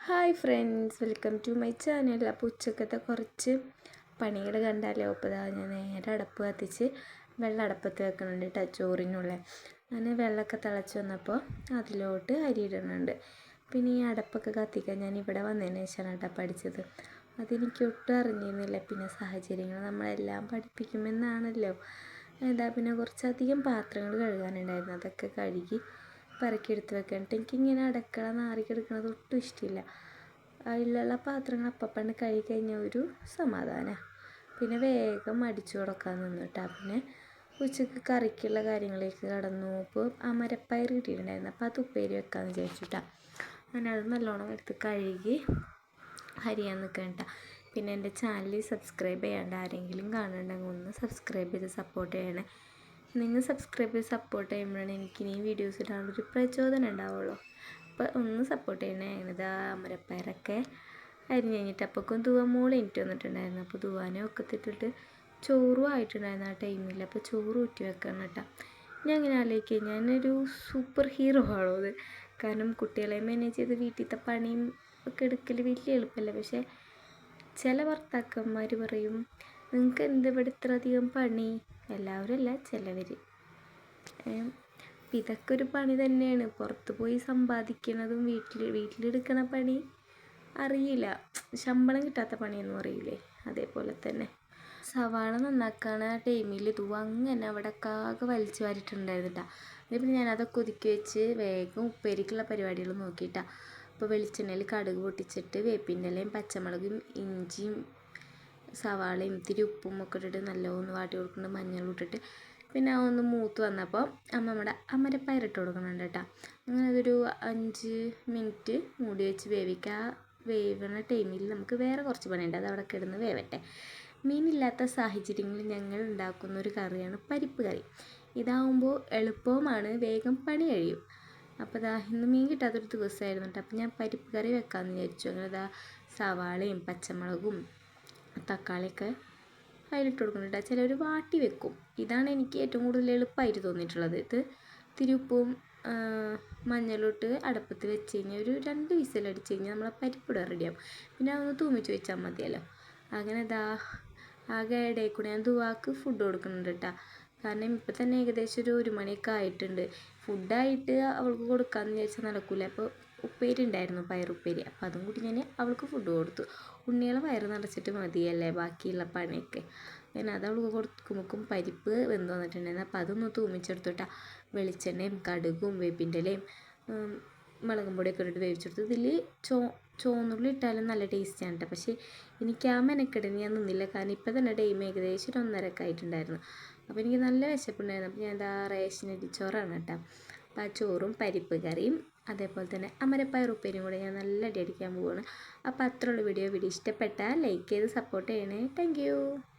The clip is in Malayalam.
Hi friends, welcome to my channel. അപ്പോൾ ഉച്ചക്കത്തെ കുറച്ച് പണികൾ കണ്ടാലോ. അപ്പോൾ ഞാൻ നേരെ അടപ്പ് കത്തിച്ച് വെള്ളം അടപ്പത്ത് വെക്കുന്നുണ്ട് കേട്ടോ, ചോറിനുള്ള. അങ്ങനെ വെള്ളമൊക്കെ തിളച്ച് വന്നപ്പോൾ അതിലോട്ട് അരി ഇടുന്നുണ്ട്. പിന്നെ ഈ അടപ്പൊക്കെ കത്തിക്കാൻ ഞാൻ ഇവിടെ വന്നതിന് ശേഷമാണ് കേട്ടോ പഠിച്ചത്. അതെനിക്ക് ഒട്ടും അറിഞ്ഞിരുന്നില്ല. പിന്നെ സാഹചര്യങ്ങൾ നമ്മളെല്ലാം പഠിപ്പിക്കുമെന്നാണല്ലോ. പിന്നെ കുറച്ചധികം പാത്രങ്ങൾ കഴുകാനുണ്ടായിരുന്നു. അതൊക്കെ കഴുകി പറക്കിയെടുത്ത് വെക്കാനിട്ട് എനിക്കിങ്ങനെ അടുക്കള നാറി കിടക്കുന്നത് ഒട്ടും ഇഷ്ടമില്ല. അതിലുള്ള പാത്രങ്ങൾ അപ്പപ്പണ്ട് കഴുകി കഴിഞ്ഞാൽ ഒരു സമാധാനമാണ്. പിന്നെ വേഗം അടിച്ചു കൊടുക്കാൻ നിന്നിട്ടാ. പിന്നെ ഉച്ചക്ക് കറിക്കുള്ള കാര്യങ്ങളിലേക്ക് കടന്നു. ഇപ്പോൾ അമരപ്പയർ കിട്ടിയിട്ടുണ്ടായിരുന്നു. അപ്പോൾ അത് ഉപ്പേരി വെക്കാമെന്ന് വിചാരിച്ചിട്ടാ. അങ്ങനെ അത് നല്ലോണം എടുത്ത് കഴുകി അരിയാൻ നിൽക്കണ്ട. പിന്നെ എൻ്റെ ചാനൽ സബ്സ്ക്രൈബ് ചെയ്യാണ്ട് ആരെങ്കിലും കാണുന്നുണ്ടെങ്കിൽ ഒന്ന് സബ്സ്ക്രൈബ് ചെയ്ത് സപ്പോർട്ട് ചെയ്യണേ. നിങ്ങൾ സബ്സ്ക്രൈബ് ചെയ്ത് സപ്പോർട്ട് ചെയ്യുമ്പോഴാണ് എനിക്ക് ഇനി വീഡിയോസ് ഇടാനുള്ളൊരു പ്രചോദനം ഉണ്ടാവുള്ളൂ. അപ്പോൾ ഒന്ന് സപ്പോർട്ട് ചെയ്യണേ. അങ്ങനെ അമരപ്പയറൊക്കെ അരിഞ്ഞ് കഴിഞ്ഞിട്ട് അപ്പോഴേക്കും മോള് എനിക്ക് വന്നിട്ടുണ്ടായിരുന്നു. അപ്പോൾ ദുവാനെ ഒക്കെ ഇട്ടിട്ട് ചോറും ആയിട്ടുണ്ടായിരുന്നു ആ ടൈമിൽ. അപ്പോൾ ചോറ് ഊറ്റി വെക്കണം കേട്ടോ. ഞാൻ ഇങ്ങനെ ആലോചിക്കുക, ഞാനൊരു സൂപ്പർ ഹീറോ ആണോ അത്. കാരണം കുട്ടികളെ മാനേജ് ചെയ്ത് വീട്ടിലത്തെ പണിയും ഒക്കെ എടുക്കൽ വലിയ എളുപ്പമല്ല. പക്ഷേ ചില ഭർത്താക്കന്മാർ പറയും, നിങ്ങൾക്ക് എന്ത് ഇവിടെ ഇത്ര അധികം പണി. എല്ലാവരും അല്ല, ചിലവർ. ഇതൊക്കെ ഒരു പണി തന്നെയാണ്. പുറത്ത് പോയി സമ്പാദിക്കുന്നതും വീട്ടിലെടുക്കുന്ന പണി അറിയില്ല. ശമ്പളം കിട്ടാത്ത പണിയൊന്നും അറിയില്ലേ. അതേപോലെ തന്നെ സവാള നന്നാക്കണ ടൈമിൽ അങ്ങനെ അവിടെ കാകെ വലിച്ചു വാരിയിട്ടുണ്ടായിരുന്നിട്ടാ. എന്നിട്ട് ഞാനതൊക്കെ ഒതുക്കി വെച്ച് വേഗം ഉപ്പേരിക്കുള്ള പരിപാടികൾ നോക്കിയിട്ടാ. അപ്പോൾ വെളിച്ചെണ്ണയിൽ കടുക് പൊട്ടിച്ചിട്ട് വേപ്പിൻ്റെ ഇലയും പച്ചമുളകും ഇഞ്ചിയും സവാളയും ഇത്തിരി ഉപ്പും ഒക്കെ ഇട്ടിട്ട് നല്ലോണം വാട്ടി കൊടുക്കുന്നുണ്ട്. മഞ്ഞളും ഇട്ടിട്ട് പിന്നെ ഒന്ന് മൂത്ത് വന്നപ്പോൾ നമ്മുടെ അമരപ്പയർ ഇട്ട് കൊടുക്കുന്നുണ്ട് കേട്ടോ. അങ്ങനെ അതൊരു 5 മിനിറ്റ് മൂടി വെച്ച് വേവിക്കുക. വേവണ ടൈമിൽ നമുക്ക് വേറെ കുറച്ച് പണിയുണ്ട്, അത് അവിടെ കിടന്ന് വേവട്ടെ. മീനില്ലാത്ത സാഹചര്യങ്ങളിൽ ഞങ്ങൾ ഉണ്ടാക്കുന്ന ഒരു കറിയാണ് പരിപ്പ് കറി. ഇതാവുമ്പോൾ എളുപ്പവുമാണ്, വേഗം പണി കഴിയും. അപ്പോൾ ഇന്ന് മീൻ കിട്ടാത്തൊരു ദിവസമായിരുന്നു കേട്ടോ. അപ്പോൾ ഞാൻ പരിപ്പ് കറി വെക്കാമെന്ന് വിചാരിച്ചു. അങ്ങനെ സവാളയും പച്ചമുളകും തക്കാളിയൊക്കെ അതിലിട്ട് കൊടുക്കുന്നുണ്ട്. ചിലവർ വാട്ടി വെക്കും. ഇതാണ് എനിക്ക് ഏറ്റവും കൂടുതൽ എളുപ്പമായിട്ട് തോന്നിയിട്ടുള്ളത്. ഇത് ഇത്തിരി ഉപ്പും മഞ്ഞളും ഇട്ട് അടുപ്പത്ത് വെച്ച് കഴിഞ്ഞാൽ ഒരു 2 വിസിലടിച്ച് കഴിഞ്ഞാൽ നമ്മളെ പരിപ്പിട റെഡിയാവും. പിന്നെ അതൊന്ന് തൂമിച്ച് വെച്ചാൽ മതിയല്ലോ. അങ്ങനെ ആകെ ഇടയിൽ കൂടെ ഞാൻ ദുവാക്ക് ഫുഡ് കൊടുക്കുന്നുണ്ട് കേട്ടോ. കാരണം ഇപ്പം തന്നെ ഏകദേശം ഒരു 1 മണിയൊക്കെ ആയിട്ടുണ്ട്. ഫുഡായിട്ട് അവൾക്ക് കൊടുക്കാമെന്ന് വിചാരിച്ചാൽ നടക്കില്ല. അപ്പോൾ ഉപ്പേരി ഉണ്ടായിരുന്നു, പയറുപ്പേരി. അപ്പോൾ അതും കൂടി ഞാൻ അവൾക്ക് ഫുഡ് കൊടുത്തു. ഉണ്ണികളെ വയറ് നിറച്ചിട്ട് മതിയല്ലേ ബാക്കിയുള്ള പണിയൊക്കെ. ഞാൻ അത് അവൾക്ക് കൊടുക്കുമ്പോഴേക്കും പരിപ്പ് വെന്ത് വന്നിട്ടുണ്ടായിരുന്നു. അപ്പോൾ അതൊന്ന് തൂമിച്ചെടുത്തിട്ടാ. വെളിച്ചെണ്ണയും കടുകും വേപ്പിൻ്റെ ഇലയും മുളകും പൊടിയൊക്കെ ഇട്ടിട്ട് വേവിച്ചെടുത്തു. ഇതിൽ ചുവന്നുള്ളി ഇട്ടാലും നല്ല ടേസ്റ്റാണ് കേട്ടോ. പക്ഷേ എനിക്ക് ആ മെനക്കെടിന് ഞാൻ നിന്നില്ല. കാരണം ഇപ്പം തന്നെ ടൈം ഏകദേശം ഒരു 1:30 ആയിട്ടുണ്ടായിരുന്നു. അപ്പോൾ എനിക്ക് നല്ല വിശപ്പുണ്ടായിരുന്നു. അപ്പോൾ ഞാൻ റേഷനരി ചോറാണ് കേട്ടോ. അപ്പോൾ ആ ചോറും പരിപ്പ് കറിയും അതേപോലെ തന്നെ അമരപ്പയർ ഉപ്പേരിയും കൂടെ ഞാൻ നല്ല അടി അടിക്കാൻ പോവുകയാണ്. അപ്പോൾ അത്രയുള്ള വീഡിയോ ഇഷ്ടപ്പെട്ടാൽ ലൈക്ക് ചെയ്ത് സപ്പോർട്ട് ചെയ്യണേ. താങ്ക്